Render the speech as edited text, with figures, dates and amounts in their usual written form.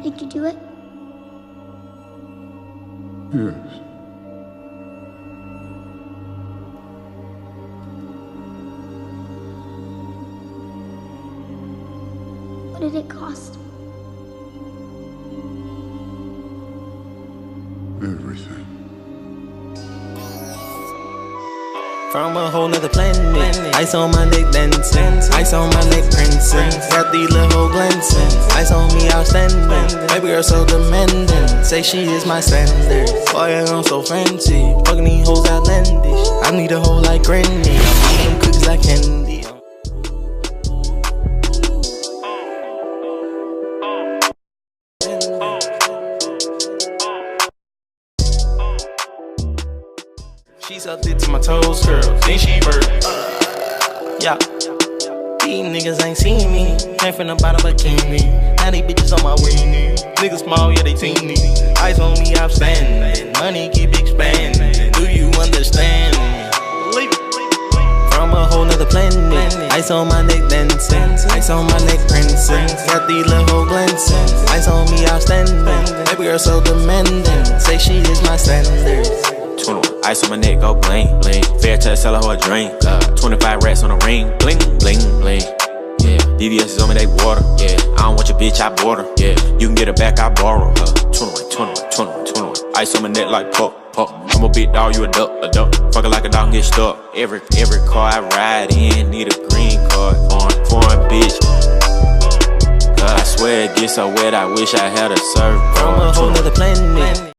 Did you do it? Yes. What did it cost? Everything. From a whole nother planet, ice on my neck dancing, ice on my neck prancing, got these little hoes glancing, ice on me outstanding, baby girl so demanding, say she is my standard, boy I'm so fancy, fucking these hoes outlandish, I need a hoe like Granny, I'm eating cookies like candy. She's up there to my toes, girl, then she bird. Yeah, these niggas ain't seen me. Came from the bottom bikini. Now these bitches on my weenie. Niggas small, yeah, they teeny. Ice on me, outstanding. Money keep expanding. Do you understand? From a whole nother planet. Ice on my neck dancing. Ice on my neck prancing. Got these little hoes glancing. Ice on me, outstanding. Baby girl so demanding. Say she is my standard. 21. Ice on my neck, go bling, bling. Fair to sell her a drink. 25 racks on the ring, bling, bling, bling. Yeah, DVS is on me, they water. Yeah, I don't want your bitch, I bought her. Yeah, you can get her back, I borrow her. 21, 21, 21, 21. Ice on my neck like pop, pop. I'm a big dog, you a duck, a duck. Fucking like a dog and get stuck. Every car I ride in need a green card. Foreign bitch. I swear it gets so wet, I wish I had a surfboard. From a whole nother planet.